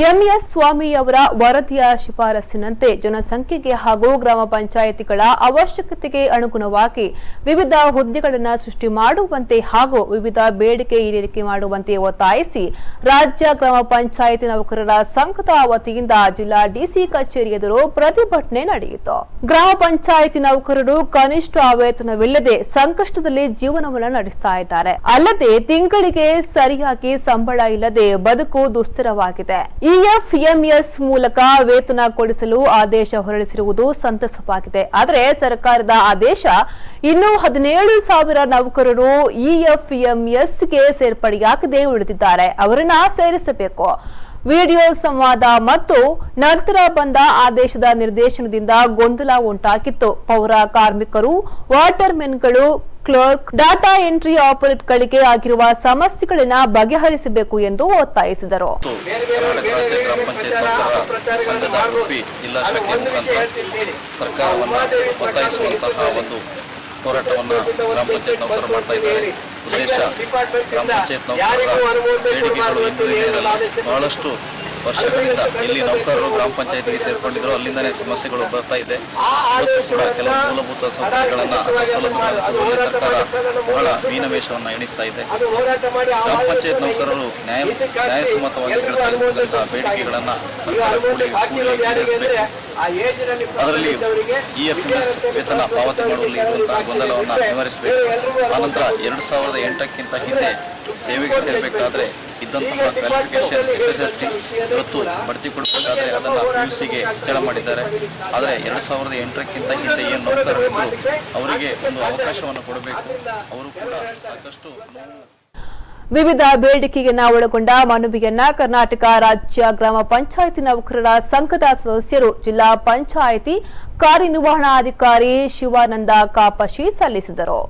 MS ಸ್ವಾಮಿ ಅವರ ವರದಿಯ ಶಿಫಾರಸಿನಂತೆ ಜನಸಂಖ್ಯೆಗೆ ಹಾಗೂ ಗ್ರಾಮ ಪಂಚಾಯಿತಿಗಳ ಅವಶ್ಯಕತೆಗೆ ಅನುಗುಣವಾಗಿ ವಿವಿಧ ಹುದ್ದೆಗಳನ್ನು ಸೃಷ್ಟಿ ಮಾಡುವಂತೆ ಹಾಗೂ ವಿವಿಧ ಬೇಡಿಕೆ ಈಡೇರಿಕೆ ಮಾಡುವಂತೆ ಒತ್ತಾಯಿಸಿ ರಾಜ್ಯ ಗ್ರಾಮ ಪಂಚಾಯಿತಿ ನೌಕರರ ಸಂಘದ ವತಿಯಿಂದ ಜಿಲ್ಲಾ ಡಿಸಿ ಕಚೇರಿ ಎದುರು ಪ್ರತಿಭಟನೆ ನಡೆಯಿತು. ಗ್ರಾಮ ಪಂಚಾಯಿತಿ ನೌಕರರು ಕನಿಷ್ಠ ವೇತನವಿಲ್ಲದೆ ಸಂಕಷ್ಟದಲ್ಲಿ ಜೀವನವನ್ನು ನಡೆಸ್ತಾ ಇದ್ದಾರೆ. ಅಲ್ಲದೆ ತಿಂಗಳಿಗೆ ಸರಿಯಾಗಿ ಸಂಬಳ ಇಲ್ಲದೆ ಬದುಕು ದುಸ್ತರವಾಗಿದೆ. ಇಎಫ್ಎಂಎಸ್ ಮೂಲಕ ವೇತನ ಕೊಡಿಸಲು ಆದೇಶ ಹೊರಡಿಸಿರುವುದು ಸಂತಸವಾಗಿದೆ. ಆದರೆ ಸರ್ಕಾರದ ಆದೇಶ ಇನ್ನೂ 17,000 ನೌಕರರು ಇಎಫ್ಎಂಎಸ್ಗೆ ಸೇರ್ಪಡೆಯಾಗದೆ ಉಳಿದಿದ್ದಾರೆ. ಅವರನ್ನ ಸೇರಿಸಬೇಕು. ವಿಡಿಯೋ ಸಂವಾದ ಮತ್ತು ನಂತರ ಬಂದ ಆದೇಶದ ನಿರ್ದೇಶನದಿಂದ ಗೊಂದಲ ಉಂಟಾಗಿತ್ತು. ಪೌರ ಕಾರ್ಮಿಕರು, ವಾಟರ್ಮೆನ್ಗಳು, ಕ್ಲರ್ಕ್, ಡಾಟಾ ಎಂಟ್ರಿ ಆಪರೇಟರ್ಗಳಿಗೆ ಆಗಿರುವ ಸಮಸ್ಯೆಗಳನ್ನು ಬಗೆಹರಿಸಬೇಕು ಎಂದು ಒತ್ತಾಯಿಸಿದರು. ಹೋರಾಟವನ್ನು ಗ್ರಾಮ ಪಂಚಾಯತ್ ನೌಕರರು ಮಾಡ್ತಾ ಇದ್ದಾರೆ. ಉದ್ದೇಶ ಗ್ರಾಮ ಪಂಚಾಯತ್ ನೌಕರರ ಬೇಡಿಕೆಗಳು ಬಹಳಷ್ಟು ವರ್ಷಗಳಿಂದ ಇಲ್ಲಿ ನೌಕರರು ಗ್ರಾಮ ಪಂಚಾಯತಿಗೆ ಸೇರ್ಕೊಂಡಿದ್ರು, ಅಲ್ಲಿಂದನೇ ಸಮಸ್ಯೆಗಳು ಬರ್ತಾ ಇದೆ. ಕೂಡ ಕೆಲವು ಮೂಲಭೂತ ಸೌಕರ್ಯಗಳನ್ನು ಸೌಲಭ್ಯಗಳನ್ನು ಸರ್ಕಾರ ಬಹಳ ಮೀನಮೇಷವನ್ನು ಎಣಿಸ್ತಾ ಇದೆ. ಗ್ರಾಮ ಪಂಚಾಯತ್ ನೌಕರರು ನ್ಯಾಯಸಮ್ಮತವಾಗಿ ಕೇಳ್ತಾ ಬೇಡಿಕೆಗಳನ್ನು ಅದರಲ್ಲಿ ಇಎಫ್ಎಂಎಸ್ ವೇತನ ಪಾವತಿ ಮಾಡುವಲ್ಲಿ ಇರುವಂತಹ ಗೊಂದಲವನ್ನು ನಿವಾರಿಸಬೇಕು. ಆನಂತರ 2008ಕ್ಕಿಂತ ಹಿಂದೆ ಸೇವೆಗೆ ಸೇರಬೇಕಾದ್ರೆ ಇದ್ದಂತಹ ಕ್ವಾಲಿಫಿಕೇಶನ್ SSLC ಇವತ್ತು ಬಡ್ತಿ ಕೊಡಬೇಕಾದ್ರೆ ಅದನ್ನು PUCಗೆ ಹೆಚ್ಚಳ ಮಾಡಿದ್ದಾರೆ. ಆದರೆ 2008ಕ್ಕಿಂತ ಹಿಂದೆ ಏನು ನೌಕರರಿದ್ದರು ಅವರಿಗೆ ಒಂದು ಅವಕಾಶವನ್ನು ಕೊಡಬೇಕು. ಅವರು ಕೂಡ ಸಾಕಷ್ಟು ವಿವಿಧ ಬೇಡಿಕೆಯನ್ನು ಒಳಗೊಂಡ ಮನವಿಯನ್ನ ಕರ್ನಾಟಕ ರಾಜ್ಯ ಗ್ರಾಮ ಪಂಚಾಯಿತಿ ನೌಕರರ ಸಂಘದ ಸದಸ್ಯರು ಜಿಲ್ಲಾ ಪಂಚಾಯಿತಿ ಕಾರ್ಯನಿರ್ವಹಣಾಧಿಕಾರಿ ಶಿವಾನಂದ ಕಾಪಶಿ ಸಲ್ಲಿಸಿದರು.